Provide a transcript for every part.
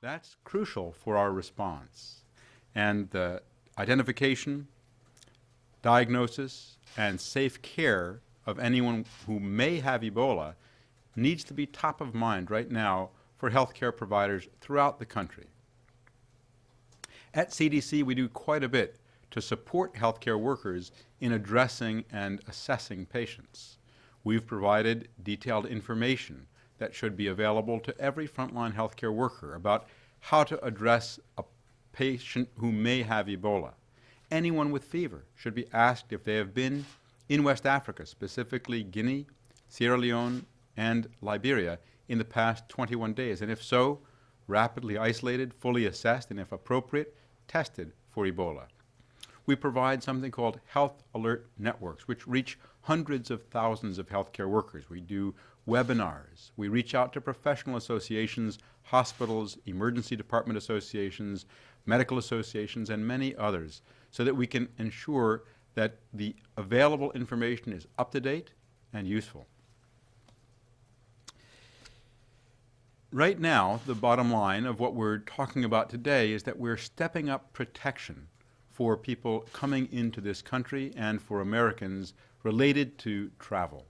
That's crucial for our response. And the identification, diagnosis, and safe care of anyone who may have Ebola needs to be top of mind right now for healthcare providers throughout the country. At CDC, we do quite a bit to support healthcare workers in addressing and assessing patients. We've provided detailed information that should be available to every frontline healthcare worker about how to address a patient who may have Ebola. Anyone with fever should be asked if they have been in West Africa, specifically Guinea, Sierra Leone, and Liberia, in the past 21 days, and if so, rapidly isolated, fully assessed, and if appropriate, tested for Ebola. We provide something called health alert networks, which reach hundreds of thousands of healthcare workers. We do webinars. We reach out to professional associations, hospitals, emergency department associations, medical associations, and many others, so that we can ensure that the available information is up to date and useful. Right now, the bottom line of what we're talking about today is that we're stepping up protection for people coming into this country and for Americans related to travel.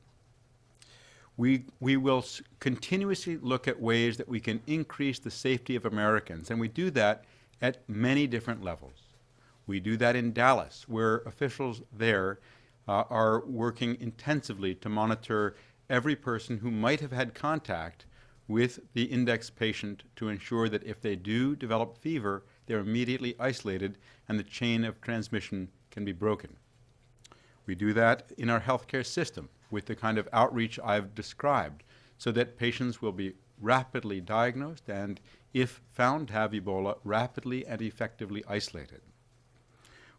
We will continuously look at ways that we can increase the safety of Americans, and we do that at many different levels. We do that in Dallas, where officials there are working intensively to monitor every person who might have had contact with the index patient to ensure that if they do develop fever, they're immediately isolated and the chain of transmission can be broken. We do that in our healthcare system with the kind of outreach I've described, so that patients will be rapidly diagnosed and, if found to have Ebola, rapidly and effectively isolated.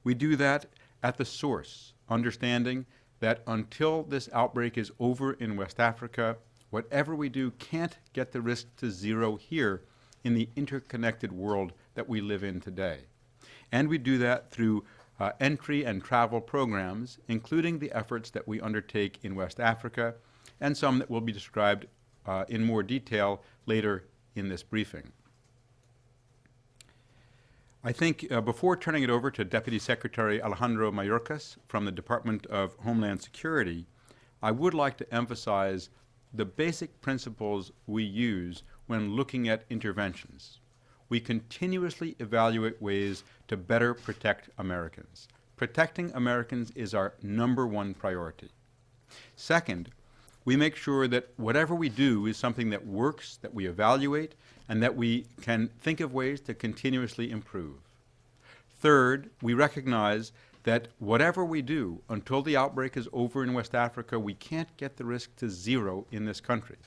We do that at the source, understanding that until this outbreak is over in West Africa, whatever we do can't get the risk to zero here in the interconnected world that we live in today. And we do that through entry and travel programs, including the efforts that we undertake in West Africa, and some that will be described in more detail later in this briefing. I think before turning it over to Deputy Secretary Alejandro Mayorkas from the Department of Homeland Security, I would like to emphasize the basic principles we use when looking at interventions. We continuously evaluate ways to better protect Americans. Protecting Americans is our #1 priority. Second, we make sure that whatever we do is something that works, that we evaluate, and that we can think of ways to continuously improve. Third, we recognize that whatever we do, until the outbreak is over in West Africa, we can't get the risk to zero in this country.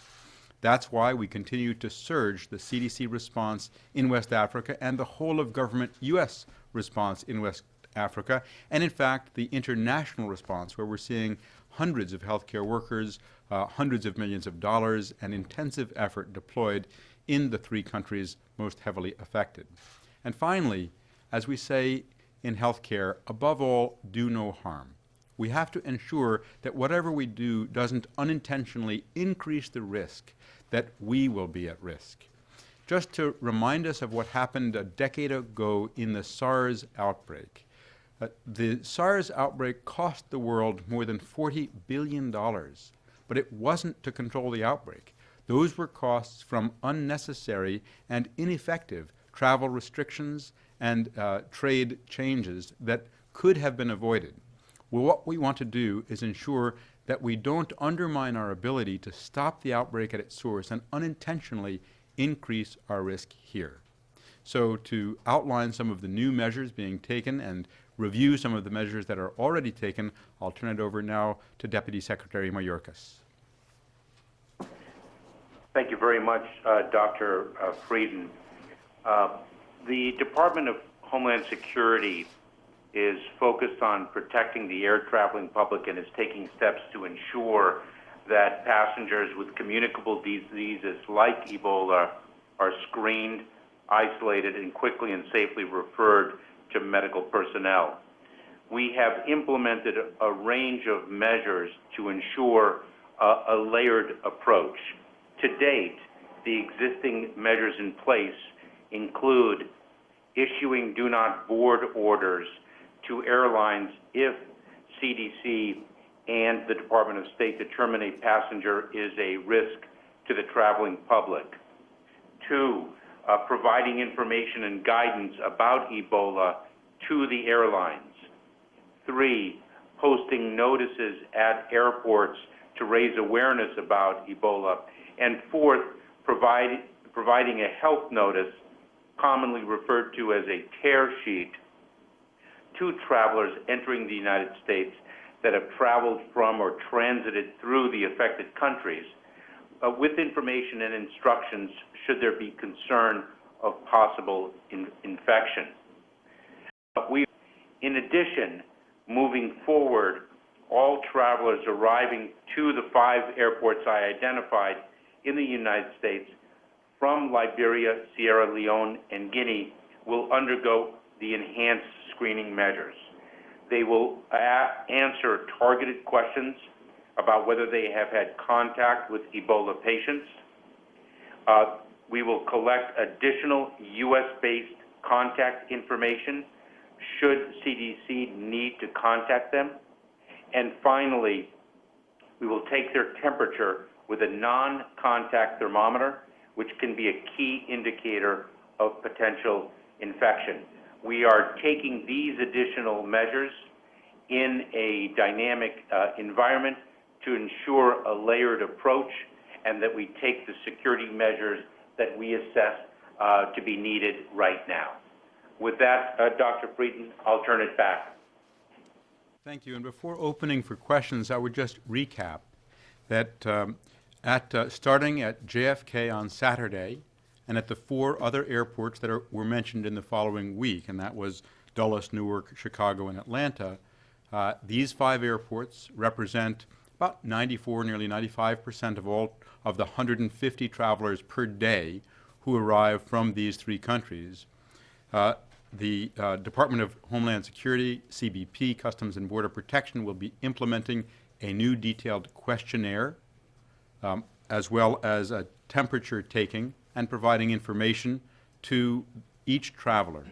That's why we continue to surge the CDC response in West Africa and the whole of government U.S. response in West Africa, and in fact, the international response, where we're seeing hundreds of healthcare workers, hundreds of millions of dollars, and intensive effort deployed in the 3 countries most heavily affected. And finally, as we say in healthcare, above all, do no harm. We have to ensure that whatever we do doesn't unintentionally increase the risk that we will be at risk. Just to remind us of what happened a decade ago in the SARS outbreak. The SARS outbreak cost the world more than $40 billion, but it wasn't to control the outbreak. Those were costs from unnecessary and ineffective travel restrictions and trade changes that could have been avoided. Well, what we want to do is ensure that we don't undermine our ability to stop the outbreak at its source and unintentionally increase our risk here. So to outline some of the new measures being taken and review some of the measures that are already taken, I'll turn it over now to Deputy Secretary Mayorkas. Thank you very much, Dr. Frieden. The Department of Homeland Security is focused on protecting the air traveling public and is taking steps to ensure that passengers with communicable diseases like Ebola are screened, isolated, and quickly and safely referred to medical personnel. We have implemented a range of measures to ensure a layered approach. To date, the existing measures in place include issuing do not board orders to airlines if CDC and the Department of State determine a passenger is a risk to the traveling public. 2, providing information and guidance about Ebola to the airlines. 3, posting notices at airports to raise awareness about Ebola. And 4th, providing a health notice, commonly referred to as a tear sheet, to travelers entering the United States that have traveled from or transited through the affected countries, with information and instructions should there be concern of possible infection. In addition, moving forward, all travelers arriving to the 5 airports I identified in the United States from Liberia, Sierra Leone, and Guinea will undergo the enhanced screening measures. They will answer targeted questions about whether they have had contact with Ebola patients. We will collect additional U.S.-based contact information should CDC need to contact them. And finally, we will take their temperature with a non-contact thermometer, which can be a key indicator of potential infection. We are taking these additional measures in a dynamic environment to ensure a layered approach and that we take the security measures that we assess to be needed right now. With that, Dr. Frieden, I'll turn it back. Thank you. And before opening for questions, I would just recap that starting at JFK on Saturday and at the 4 other airports that were mentioned in the following week, and that was Dulles, Newark, Chicago, and Atlanta, these 5 airports represent about 94, nearly 95% of all of the 150 travelers per day who arrive from these 3 countries. The Department of Homeland Security, CBP, Customs and Border Protection will be implementing a new detailed questionnaire, as well as a temperature taking and providing information to each traveler.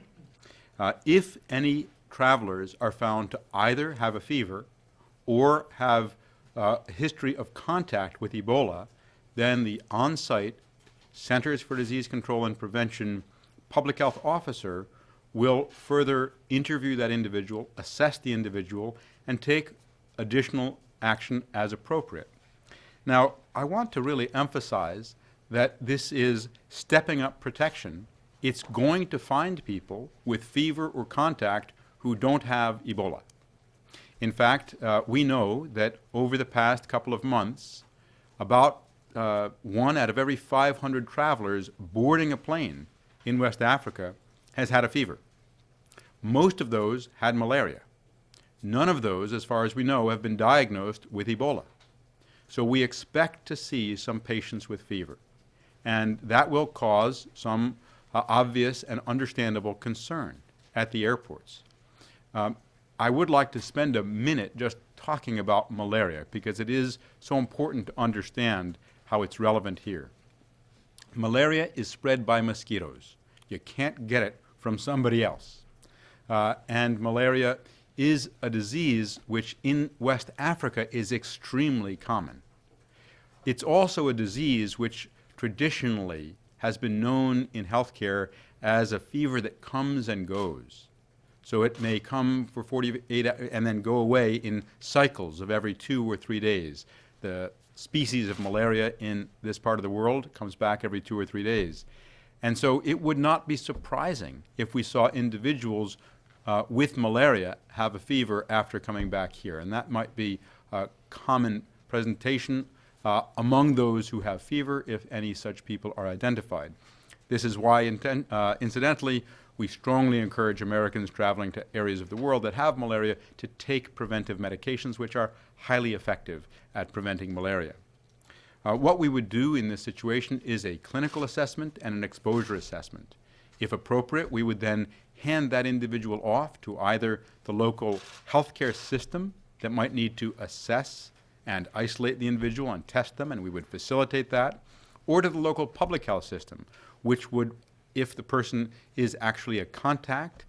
If any travelers are found to either have a fever or have a history of contact with Ebola, then the on-site Centers for Disease Control and Prevention public health officer will further interview that individual, assess the individual, and take additional action as appropriate. Now, I want to really emphasize that this is stepping up protection. It's going to find people with fever or contact who don't have Ebola. In fact, we know that over the past couple of months, about 1 out of every 500 travelers boarding a plane in West Africa has had a fever. Most of those had malaria. None of those, as far as we know, have been diagnosed with Ebola. So we expect to see some patients with fever, and that will cause some obvious and understandable concern at the airports. I would like to spend a minute just talking about malaria because it is so important to understand how it's relevant here. Malaria is spread by mosquitoes. You can't get it from somebody else. And malaria is a disease which in West Africa is extremely common. It's also a disease which traditionally has been known in healthcare as a fever that comes and goes. So it may come for 48 and then go away in cycles of every 2 or 3 days. The species of malaria in this part of the world comes back every 2 or 3 days. And so it would not be surprising if we saw individuals with malaria have a fever after coming back here. And that might be a common presentation among those who have fever if any such people are identified. This is why, incidentally, we strongly encourage Americans traveling to areas of the world that have malaria to take preventive medications which are highly effective at preventing malaria. What we would do in this situation is a clinical assessment and an exposure assessment. If appropriate, we would then hand that individual off to either the local healthcare system that might need to assess and isolate the individual and test them, and we would facilitate that, or to the local public health system, which would if the person is actually a contact,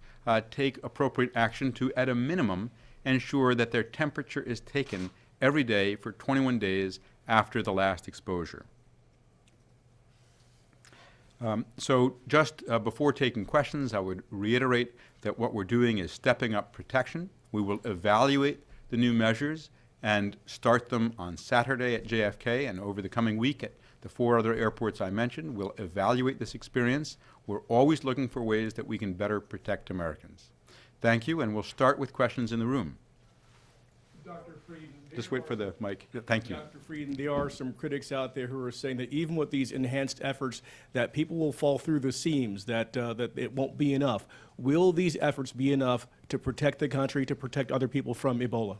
take appropriate action to, at a minimum, ensure that their temperature is taken every day for 21 days after the last exposure. So just before taking questions, I would reiterate that what we're doing is stepping up protection. We will evaluate the new measures and start them on Saturday at JFK, and over the coming week at the 4 other airports I mentioned. We'll evaluate this experience. We're always looking for ways that we can better protect Americans. Thank you, and we'll start with questions in the room. Dr. Frieden. Just wait for the mic. Thank you. Dr. Frieden, there are some critics out there who are saying that even with these enhanced efforts, that people will fall through the seams, that it won't be enough. Will these efforts be enough to protect the country, to protect other people from Ebola?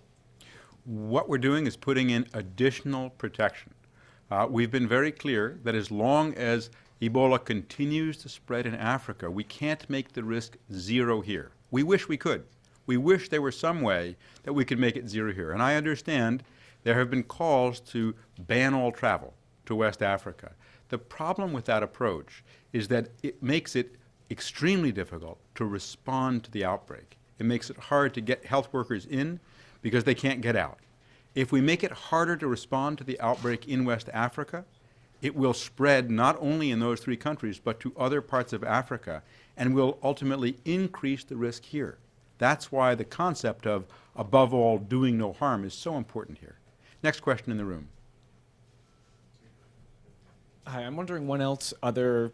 What we're doing is putting in additional protection. We've been very clear that as long as Ebola continues to spread in Africa, we can't make the risk zero here. We wish we could. We wish there were some way that we could make it zero here. And I understand there have been calls to ban all travel to West Africa. The problem with that approach is that it makes it extremely difficult to respond to the outbreak. It makes it hard to get health workers in because they can't get out. If we make it harder to respond to the outbreak in West Africa, it will spread not only in those 3 countries, but to other parts of Africa, and will ultimately increase the risk here. That's why the concept of, above all, doing no harm is so important here. Next question in the room. Hi, I'm wondering when else other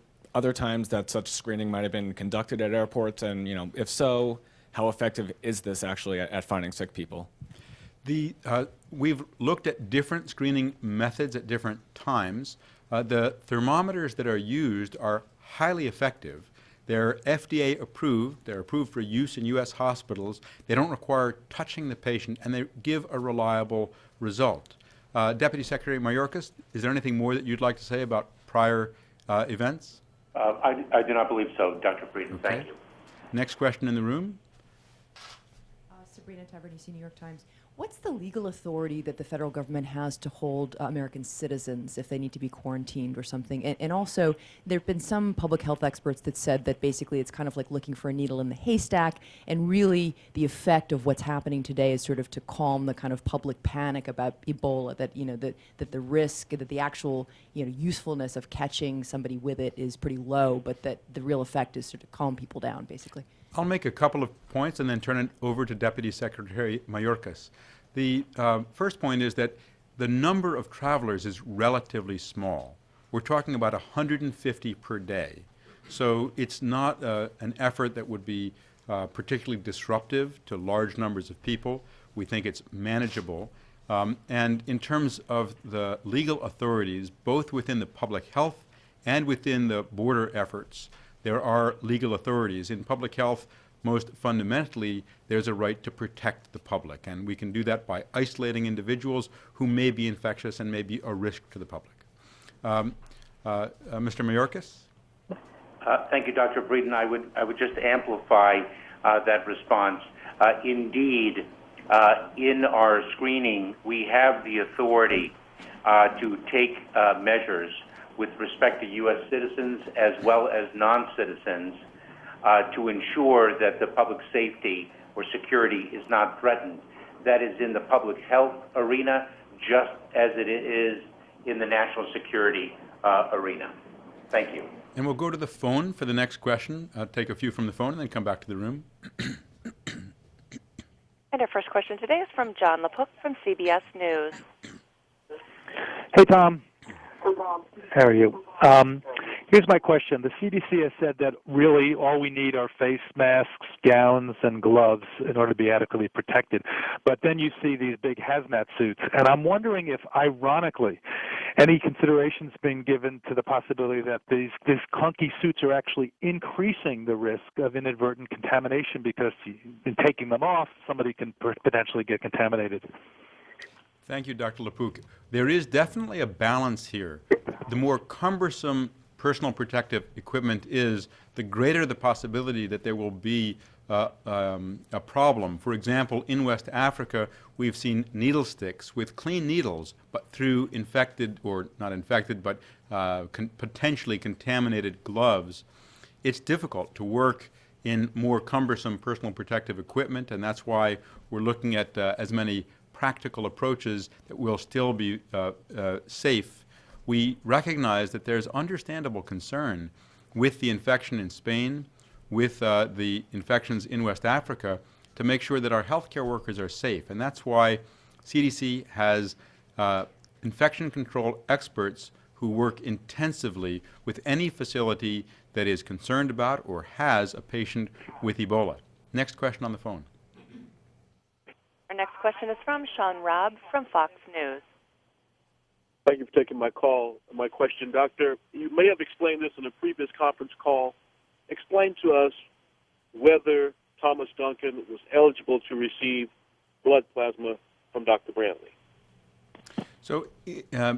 times that such screening might have been conducted at airports, and if so, how effective is this actually at finding sick people? We've looked at different screening methods at different times. The thermometers that are used are highly effective. They're FDA approved. They're approved for use in U.S. hospitals. They don't require touching the patient, and they give a reliable result. Deputy Secretary Mayorkas, is there anything more that you'd like to say about prior events? I do not believe so, Dr. Frieden. Okay. Thank you. Next question in the room. Sabrina Tavernese, New York Times. What's the legal authority that the federal government has to hold American citizens if they need to be quarantined or something? And also, there have been some public health experts that said that basically it's kind of like looking for a needle in the haystack, and really the effect of what's happening today is sort of to calm the kind of public panic about Ebola, that that the risk, that the actual usefulness of catching somebody with it is pretty low, but that the real effect is sort of calm people down, basically. I'll make a couple of points and then turn it over to Deputy Secretary Mayorkas. The first point is that the number of travelers is relatively small. We're talking about 150 per day. So it's not an effort that would be particularly disruptive to large numbers of people. We think it's manageable. And in terms of the legal authorities, both within the public health and within the border efforts, there are legal authorities. In public health, most fundamentally, there's a right to protect the public, and we can do that by isolating individuals who may be infectious and may be a risk to the public. Mr. Mayorkas? Thank you, Dr. Frieden. I would just amplify that response. Indeed, in our screening, we have the authority to take measures with respect to U.S. citizens as well as non-citizens to ensure that the public safety or security is not threatened. That is in the public health arena just as it is in the national security arena. Thank you. And we'll go to the phone for the next question. I'll take a few from the phone and then come back to the room. And our first question today is from John LaPook from CBS News. Hey, Tom. How are you? Here's my question. The CDC has said that really all we need are face masks, gowns, and gloves in order to be adequately protected. But then you see these big hazmat suits. And I'm wondering if, ironically, any consideration's been given to the possibility that these clunky suits are actually increasing the risk of inadvertent contamination because in taking them off, somebody can potentially get contaminated. Thank you, Dr. LaPook. There is definitely a balance here. The more cumbersome personal protective equipment is, the greater the possibility that there will be a problem. For example, in West Africa, we've seen needle sticks with clean needles, but through infected, or not infected, but potentially contaminated gloves. it's difficult to work in more cumbersome personal protective equipment, and that's why we're looking at as many practical approaches that will still be safe. We recognize that there's understandable concern with the infection in Spain, with the infections in West Africa, to make sure that our healthcare workers are safe. And that's why CDC has infection control experts who work intensively with any facility that is concerned about or has a patient with Ebola. Next question on the phone. Our next question is from Sean Robb from Fox News. Thank you for taking my call. My question, Doctor, you may have explained this in a previous conference call. Explain to us whether Thomas Duncan was eligible to receive blood plasma from Dr. Brantley. So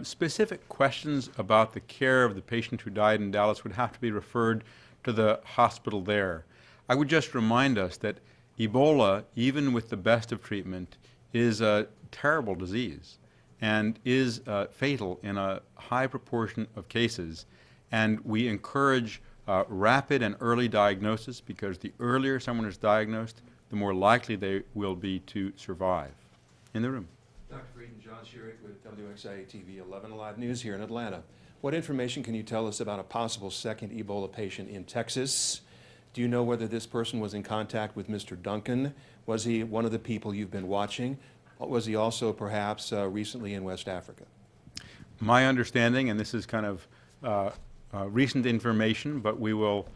specific questions about the care of the patient who died in Dallas would have to be referred to the hospital there. I would just remind us that Ebola, even with the best of treatment, is a terrible disease and is fatal in a high proportion of cases. And we encourage rapid and early diagnosis, because the earlier someone is diagnosed, the more likely they will be to survive. In the room. Dr. Frieden, John Sherrick with WXIA TV 11 Alive News here in Atlanta. What information can you tell us about a possible second Ebola patient in Texas? Do you know whether this person was in contact with Mr. Duncan? Was he one of the people you've been watching? Was he also perhaps recently in West Africa? My understanding, and this is kind of recent information, but we will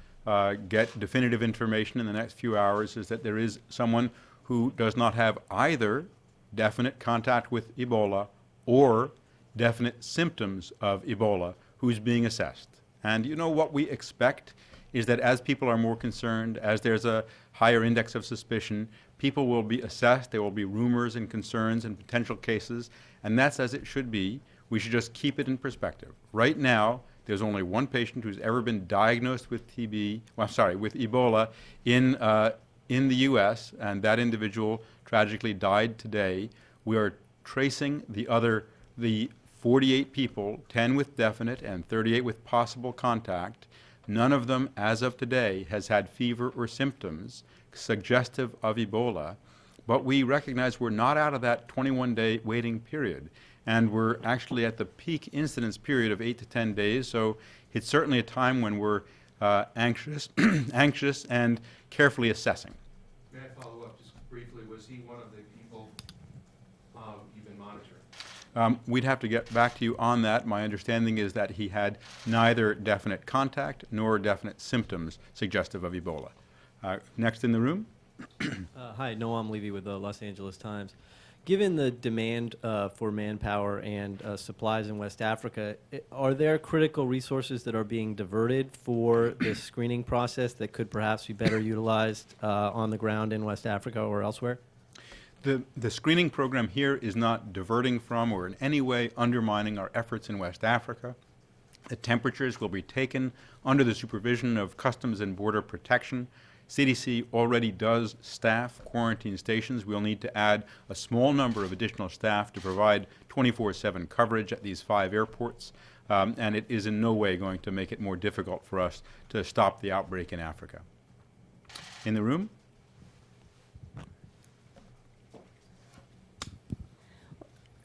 get definitive information in the next few hours, is that there is someone who does not have either definite contact with Ebola or definite symptoms of Ebola who's being assessed. And you know what we expect is that as people are more concerned, as there's a higher index of suspicion, people will be assessed, there will be rumors and concerns and potential cases, and that's as it should be. We should just keep it in perspective. Right now, there's only one patient who's ever been diagnosed with with Ebola in the U.S., and that individual tragically died today. We are tracing the 48 people, 10 with definite and 38 with possible contact. None of them, as of today, has had fever or symptoms suggestive of Ebola, but we recognize we're not out of that 21-day waiting period, and we're actually at the peak incidence period of 8 to 10 days, so it's certainly a time when we're anxious and carefully assessing. May I follow up just briefly? Was he one of the people you've been monitoring? We'd have to get back to you on that. My understanding is that he had neither definite contact nor definite symptoms suggestive of Ebola. Next in the room. Hi, Noam Levy with the Los Angeles Times. Given the demand for manpower and supplies in West Africa, are there critical resources that are being diverted for this screening process that could perhaps be better utilized on the ground in West Africa or elsewhere? The screening program here is not diverting from or in any way undermining our efforts in West Africa. The temperatures will be taken under the supervision of Customs and Border Protection. CDC already does staff quarantine stations. We'll need to add a small number of additional staff to provide 24/7 coverage at these 5 airports, and it is in no way going to make it more difficult for us to stop the outbreak in Africa. In the room?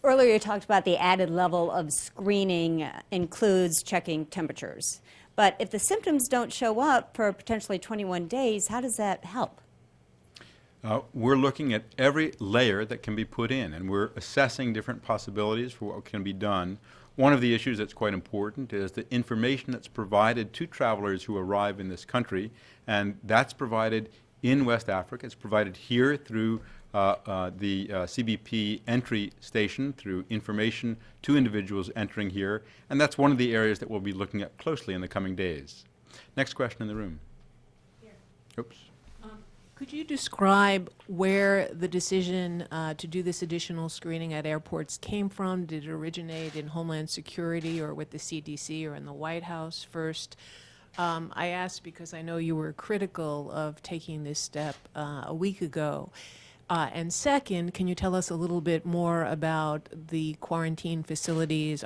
Earlier you talked about the added level of screening includes checking temperatures. But if the symptoms don't show up for potentially 21 days, how does that help? We're looking at every layer that can be put in, and we're assessing different possibilities for what can be done. One of the issues that's quite important is the information that's provided to travelers who arrive in this country, and that's provided in West Africa. It's provided here through the CBP entry station, through information to individuals entering here, and that's one of the areas that we'll be looking at closely in the coming days. Next question in the room. Here. Oops. Could you describe where the decision to do this additional screening at airports came from? Did it originate in Homeland Security or with the CDC or in the White House first? I asked because I know you were critical of taking this step a week ago. And second, can you tell us a little bit more about the quarantine facilities?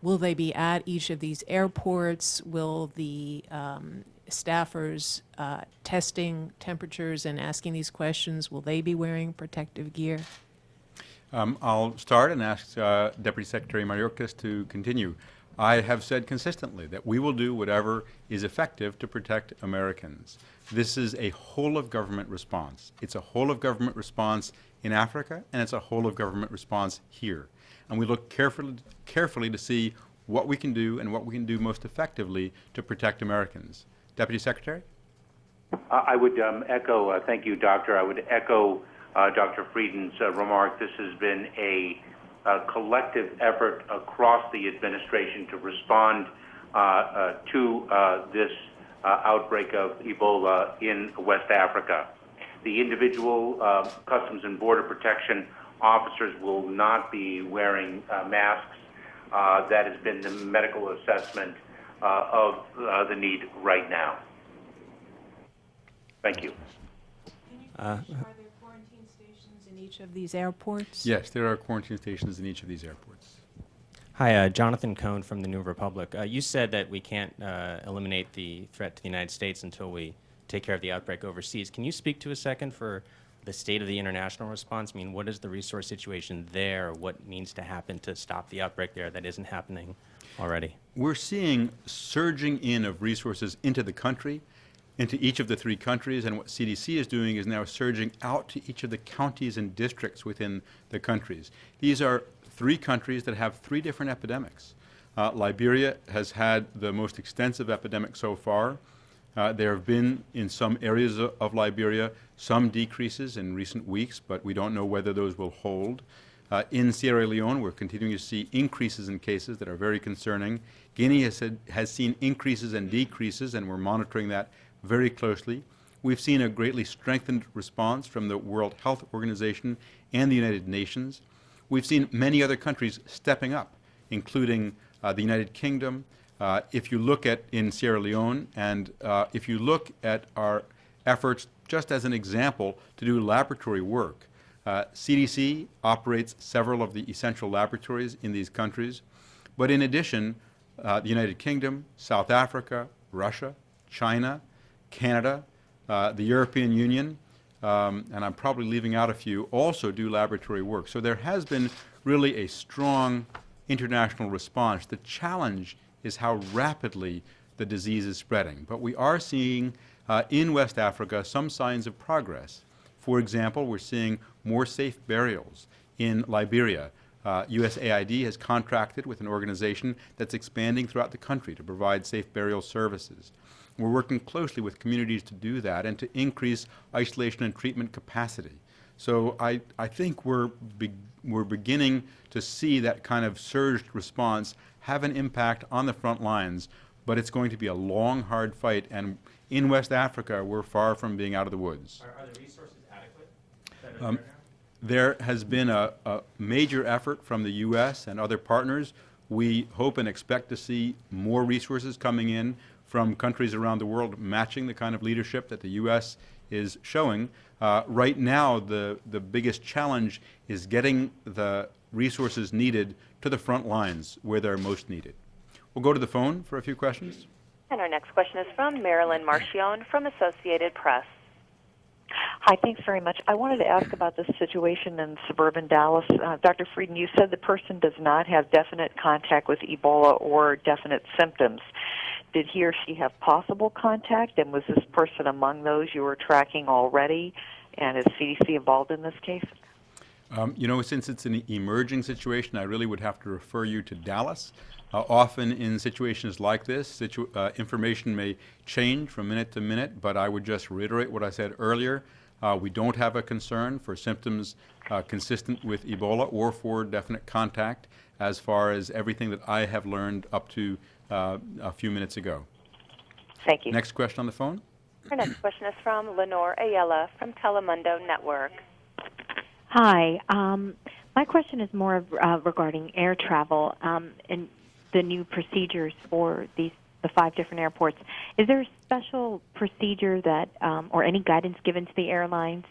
Will they be at each of these airports? Will the staffers testing temperatures and asking these questions, will they be wearing protective gear? I'll start and ask Deputy Secretary Mayorkas to continue. I have said consistently that we will do whatever is effective to protect Americans. This is a whole-of-government response. It's a whole-of-government response in Africa, and it's a whole-of-government response here. And we look carefully to see what we can do and what we can do most effectively to protect Americans. Deputy Secretary? I would echo, thank you, Doctor. I would echo Dr. Frieden's remark. This has been a collective effort across the administration to respond to this outbreak of Ebola in West Africa. The individual Customs and Border Protection officers will not be wearing masks. That has been the medical assessment of the need right now. Thank you. Are there quarantine stations in each of these airports? Yes, there are quarantine stations in each of these airports. Hi, Jonathan Cohn from the New Republic. You said that we can't eliminate the threat to the United States until we take care of the outbreak overseas. Can you speak to a second for the state of the international response? I mean, what is the resource situation there? What needs to happen to stop the outbreak there that isn't happening already? We're seeing surging in of resources into the country, into each of the 3 countries, and what CDC is doing is now surging out to each of the counties and districts within the countries. These are 3 countries that have 3 different epidemics. Liberia has had the most extensive epidemic so far. There have been, in some areas of Liberia, some decreases in recent weeks, but we don't know whether those will hold. In Sierra Leone, we're continuing to see increases in cases that are very concerning. Guinea has seen increases and decreases, and we're monitoring that very closely. We've seen a greatly strengthened response from the World Health Organization and the United Nations. We've seen many other countries stepping up, including the United Kingdom. If you look at in Sierra Leone, and if you look at our efforts, just as an example, to do laboratory work, CDC operates several of the essential laboratories in these countries. But in addition, the United Kingdom, South Africa, Russia, China, Canada, the European Union, and I'm probably leaving out a few, also do laboratory work. So there has been really a strong international response. The challenge is how rapidly the disease is spreading. But we are seeing in West Africa some signs of progress. For example, we're seeing more safe burials in Liberia. USAID has contracted with an organization that's expanding throughout the country to provide safe burial services. We're working closely with communities to do that and to increase isolation and treatment capacity. So I think we're beginning to see that kind of surged response have an impact on the front lines, but it's going to be a long, hard fight. And in West Africa, we're far from being out of the woods. Are the resources adequate that are there now? There has been a major effort from the U.S. and other partners. We hope and expect to see more resources coming in from countries around the world matching the kind of leadership that the U.S. is showing. Right now, the biggest challenge is getting the resources needed to the front lines where they're most needed. We'll go to the phone for a few questions. And our next question is from Marilyn Marchione from Associated Press. Hi, thanks very much. I wanted to ask about this situation in suburban Dallas. Dr. Frieden, you said the person does not have definite contact with Ebola or definite symptoms. Did he or she have possible contact, and was this person among those you were tracking already? And is CDC involved in this case? You know, since it's an emerging situation, I really would have to refer you to Dallas. Often in situations like this, information may change from minute to minute, but I would just reiterate what I said earlier. We don't have a concern for symptoms consistent with Ebola or for definite contact as far as everything that I have learned up to a few minutes ago. Thank you. Next question on the phone. Our next question is from Lenore Ayala from Telemundo Network. Hi. My question is more regarding air travel and the new procedures for the 5 different airports. Is there a special procedure that, or any guidance given to the airlines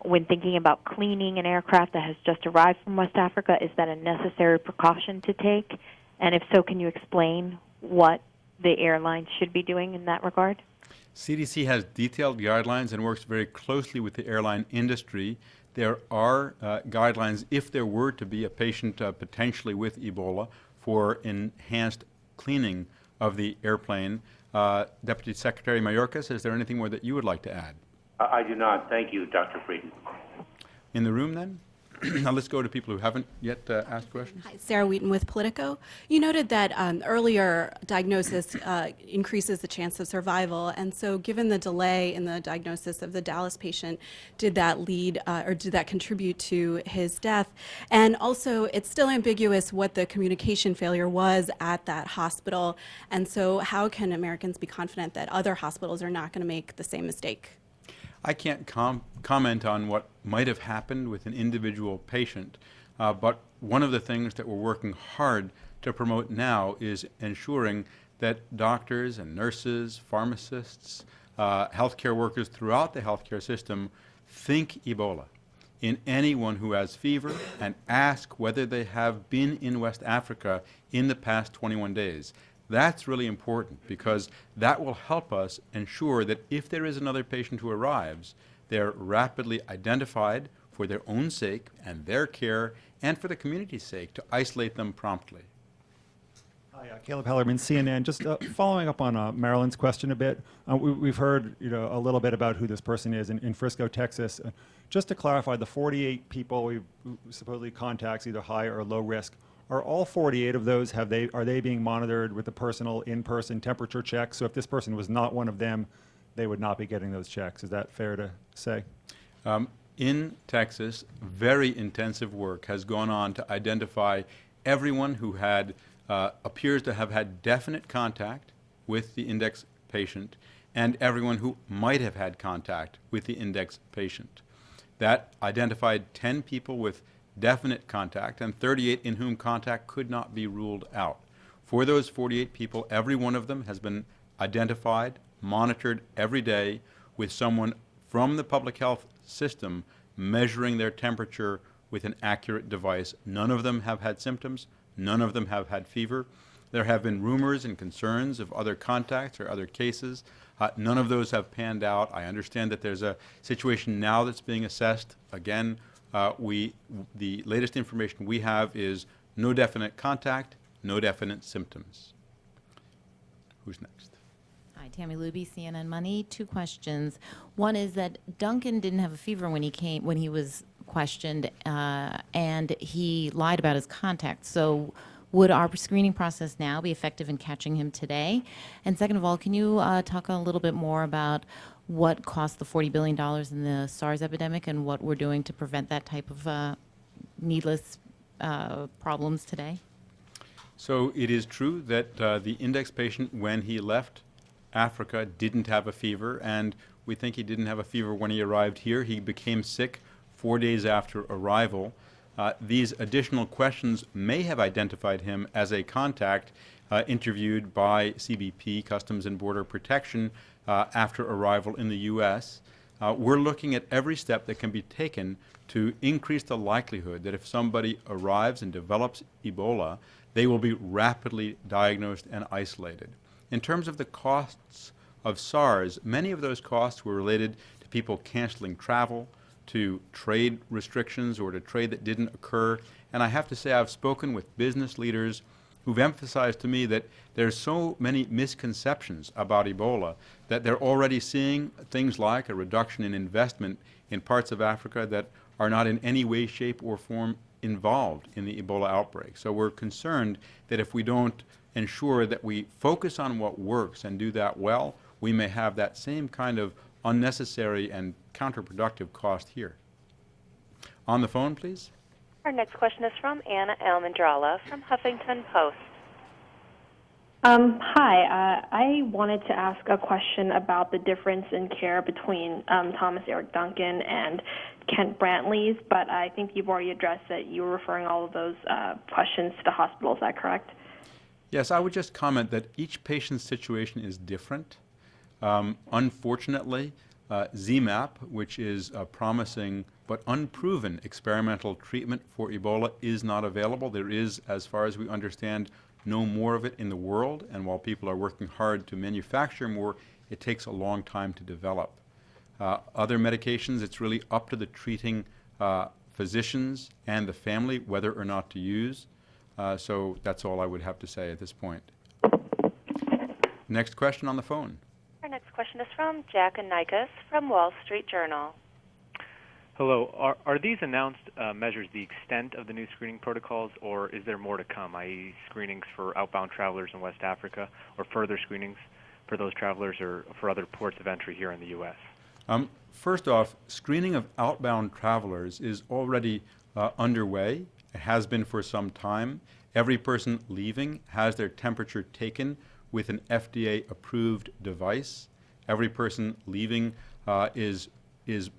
when thinking about cleaning an aircraft that has just arrived from West Africa? Is that a necessary precaution to take? And if so, can you explain what the airlines should be doing in that regard? CDC has detailed guidelines and works very closely with the airline industry. There are guidelines if there were to be a patient potentially with Ebola for enhanced cleaning of the airplane. Deputy Secretary Mayorkas, is there anything more that you would like to add? I do not. Thank you, Dr. Frieden. In the room, then? Now let's go to people who haven't yet asked questions. Hi, Sarah Wheaton with Politico. You noted that earlier diagnosis increases the chance of survival, and so given the delay in the diagnosis of the Dallas patient, did that lead or did that contribute to his death? And also, it's still ambiguous what the communication failure was at that hospital, and so how can Americans be confident that other hospitals are not going to make the same mistake? I can't comment on what might have happened with an individual patient, but one of the things that we're working hard to promote now is ensuring that doctors and nurses, pharmacists, healthcare workers throughout the healthcare system think Ebola in anyone who has fever and ask whether they have been in West Africa in the past 21 days. That's really important because that will help us ensure that if there is another patient who arrives, they're rapidly identified for their own sake and their care and for the community's sake to isolate them promptly. Hi, Caleb Hellerman, CNN. Just following up on Marilyn's question a bit, we've heard a little bit about who this person is in Frisco, Texas. Just to clarify, the 48 people we supposedly contacts, either high or low risk, are all 48 of those, are they being monitored with the personal in-person temperature checks? So if this person was not one of them, they would not be getting those checks. Is that fair to say? In Texas, very intensive work has gone on to identify everyone who had appears to have had definite contact with the index patient and everyone who might have had contact with the index patient. That identified 10 people with definite contact and 38 in whom contact could not be ruled out. For those 48 people, every one of them has been identified, monitored every day with someone from the public health system measuring their temperature with an accurate device. None of them have had symptoms. None of them have had fever. There have been rumors and concerns of other contacts or other cases. None of those have panned out. I understand that there's a situation now that's being assessed. Again, the latest information we have is no definite contact, no definite symptoms. Who's next? Hi, Tammy Luby, CNN Money. Two questions. One is that Duncan didn't have a fever when he was questioned, and he lied about his contact. So would our screening process now be effective in catching him today? And second of all, can you talk a little bit more about what cost the $40 billion in the SARS epidemic and what we're doing to prevent that type of needless problems today? So it is true that the index patient, when he left Africa, didn't have a fever, and we think he didn't have a fever when he arrived here. He became sick 4 days after arrival. These additional questions may have identified him as a contact interviewed by CBP, Customs and Border Protection, after arrival in the U.S. We're looking at every step that can be taken to increase the likelihood that if somebody arrives and develops Ebola, they will be rapidly diagnosed and isolated. In terms of the costs of SARS, many of those costs were related to people canceling travel, to trade restrictions or to trade that didn't occur. And I have to say I've spoken with business leaders who've emphasized to me that there's so many misconceptions about Ebola that they're already seeing things like a reduction in investment in parts of Africa that are not in any way, shape, or form involved in the Ebola outbreak. So we're concerned that if we don't ensure that we focus on what works and do that well, we may have that same kind of unnecessary and counterproductive cost here. On the phone, please. Our next question is from Anna Almendrala from Huffington Post. Hi, I wanted to ask a question about the difference in care between Thomas Eric Duncan and Kent Brantley's, but I think you've already addressed that you were referring all of those questions to the hospital. Is that correct? Yes, I would just comment that each patient's situation is different. Unfortunately, ZMapp, which is a promising but unproven experimental treatment for Ebola, is not available. There is, as far as we understand, no more of it in the world, and while people are working hard to manufacture more, it takes a long time to develop. Other medications, it's really up to the treating physicians and the family whether or not to use. So that's all I would have to say at this point. Next question on the phone. Our next question is from Jack Anikis from Wall Street Journal. Hello. Are these announced measures the extent of the new screening protocols, or is there more to come, i.e. screenings for outbound travelers in West Africa, or further screenings for those travelers or for other ports of entry here in the U.S.? First off, screening of outbound travelers is already underway. It has been for some time. Every person leaving has their temperature taken with an FDA-approved device. Every person leaving is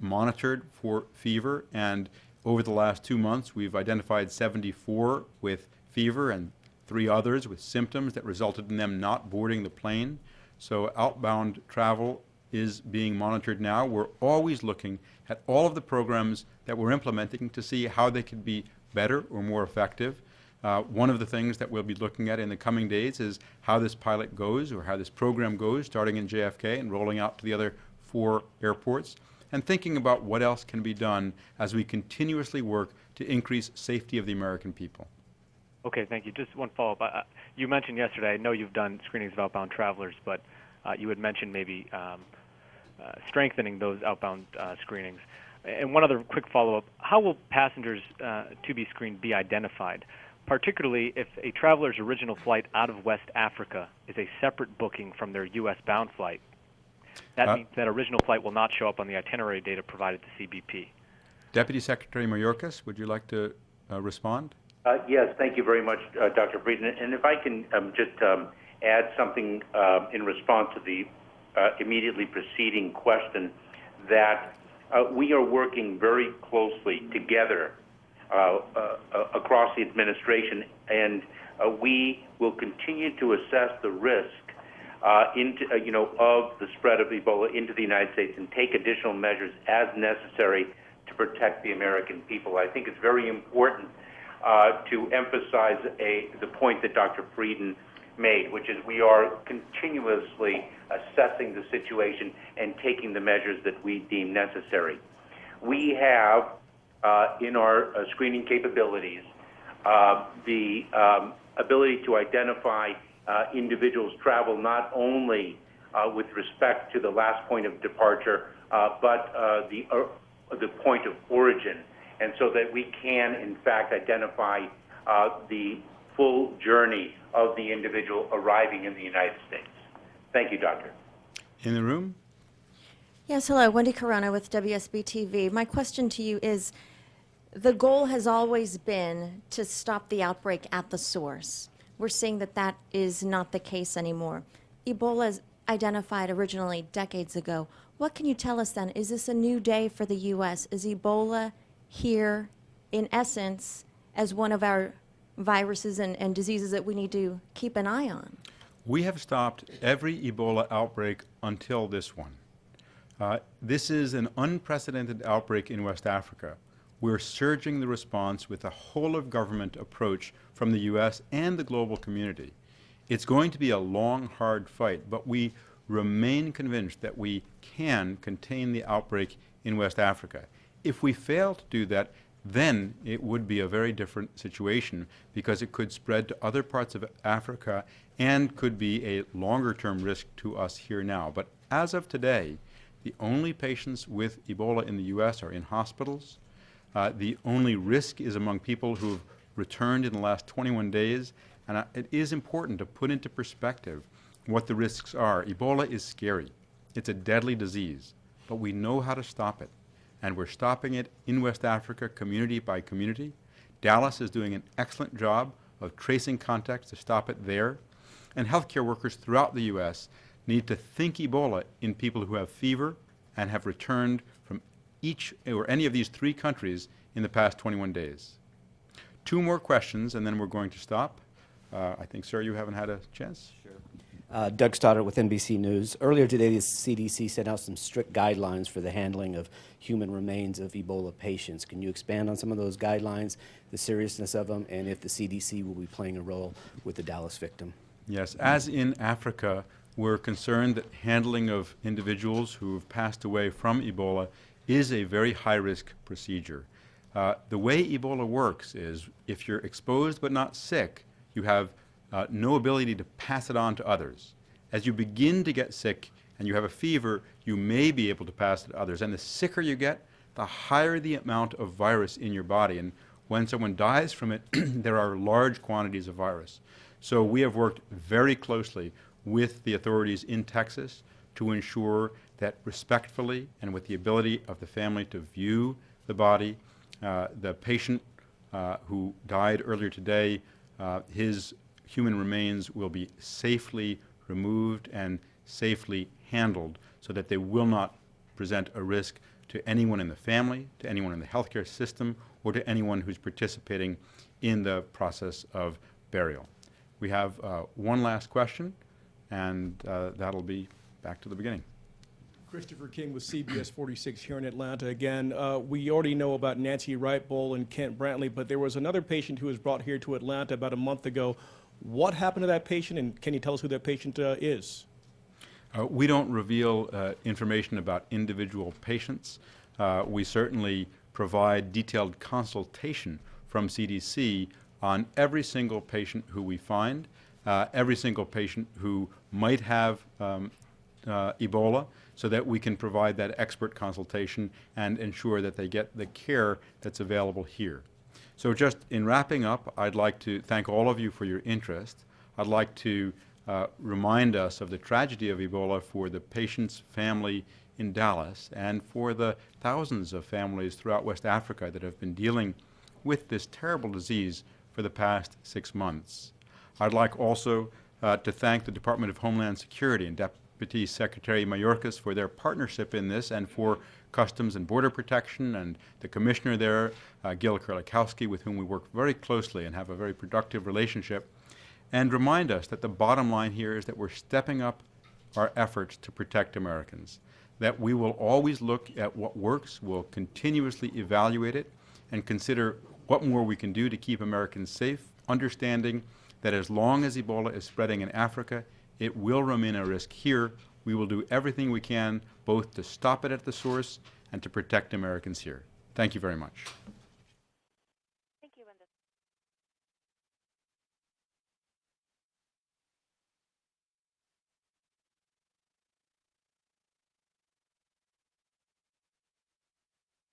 monitored for fever, and over the last 2 months we've identified 74 with fever and 3 others with symptoms that resulted in them not boarding the plane. So outbound travel is being monitored now. We're always looking at all of the programs that we're implementing to see how they could be better or more effective. One of the things that we'll be looking at in the coming days is how this pilot goes, or how this program goes, starting in JFK and rolling out to the other 4 airports, and thinking about what else can be done as we continuously work to increase safety of the American people. Okay, thank you. Just one follow-up. You mentioned yesterday, I know you've done screenings of outbound travelers, but you had mentioned maybe strengthening those outbound screenings. And one other quick follow-up, how will passengers to be screened be identified, particularly if a traveler's original flight out of West Africa is a separate booking from their U.S.-bound flight? That means that original flight will not show up on the itinerary data provided to CBP. Deputy Secretary Mayorkas, would you like to respond? Yes, thank you very much, Dr. Frieden. And if I can just add something in response to the immediately preceding question, that we are working very closely together across the administration, and we will continue to assess the risk of the spread of Ebola into the United States and take additional measures as necessary to protect the American people. I think it's very important to emphasize the point that Dr. Frieden made, which is we are continuously assessing the situation and taking the measures that we deem necessary. We have in our screening capabilities the ability to identify individuals travel not only with respect to the last point of departure, but the point of origin, and so that we can, in fact, identify the full journey of the individual arriving in the United States. Thank you, Doctor. In the room? Yes, hello, Wendy Corona with WSB-TV. My question to you is, the goal has always been to stop the outbreak at the source. We're seeing that that is not the case anymore. Ebola is identified originally decades ago. What can you tell us then? Is this a new day for the U.S.? Is Ebola here, in essence, as one of our viruses and diseases that we need to keep an eye on? We have stopped every Ebola outbreak until this one. This is an unprecedented outbreak in West Africa. We're surging the response with a whole-of-government approach from the U.S. and the global community. It's going to be a long, hard fight, but we remain convinced that we can contain the outbreak in West Africa. If we fail to do that, then it would be a very different situation, because it could spread to other parts of Africa and could be a longer-term risk to us here now. But as of today, the only patients with Ebola in the U.S. are in hospitals. The only risk is among people who have returned in the last 21 days. And it is important to put into perspective what the risks are. Ebola is scary. It's a deadly disease, but we know how to stop it. And we're stopping it in West Africa, community by community. Dallas is doing an excellent job of tracing contacts to stop it there. And healthcare workers throughout the U.S. need to think Ebola in people who have fever and have returned from each or any of these 3 countries in the past 21 days. 2 more questions, and then we're going to stop. I think, sir, you haven't had a chance? Sure. Doug Stoddard with NBC News. Earlier today, the CDC sent out some strict guidelines for the handling of human remains of Ebola patients. Can you expand on some of those guidelines, the seriousness of them, and if the CDC will be playing a role with the Dallas victim? Yes, as in Africa, we're concerned that handling of individuals who have passed away from Ebola is a very high-risk procedure. The way Ebola works is if you're exposed but not sick, you have no ability to pass it on to others. As you begin to get sick and you have a fever, you may be able to pass it to others. And the sicker you get, the higher the amount of virus in your body. And when someone dies from it, there are large quantities of virus. So we have worked very closely with the authorities in Texas to ensure that respectfully and with the ability of the family to view the body, the patient who died earlier today, his human remains will be safely removed and safely handled so that they will not present a risk to anyone in the family, to anyone in the healthcare system, or to anyone who's participating in the process of burial. We have one last question, and that'll be back to the beginning. Christopher King with CBS 46 here in Atlanta again. We already know about Nancy Wright-Bowl and Kent Brantley, but there was another patient who was brought here to Atlanta about a month ago. What happened to that patient, and can you tell us who that patient is? We don't reveal information about individual patients. We certainly provide detailed consultation from CDC on every single patient who we find, every single patient who might have Ebola, so that we can provide that expert consultation and ensure that they get the care that's available here. So just in wrapping up, I'd like to thank all of you for your interest. I'd like to remind us of the tragedy of Ebola for the patient's family in Dallas and for the thousands of families throughout West Africa that have been dealing with this terrible disease for the past 6 months. I'd like also to thank the Department of Homeland Security and Deputy Secretary Mayorkas for their partnership in this, and for Customs and Border Protection and the Commissioner there, Gil Kerlikowske, with whom we work very closely and have a very productive relationship, and remind us that the bottom line here is that we're stepping up our efforts to protect Americans, that we will always look at what works, we'll continuously evaluate it, and consider what more we can do to keep Americans safe, understanding that as long as Ebola is spreading in Africa, it will remain a risk here. We will do everything we can both to stop it at the source and to protect Americans here. Thank you very much. Thank you, Linda.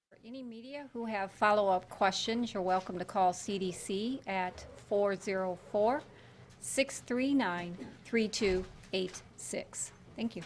For any media who have follow-up questions, you're welcome to call CDC at 404-639-3286. Thank you.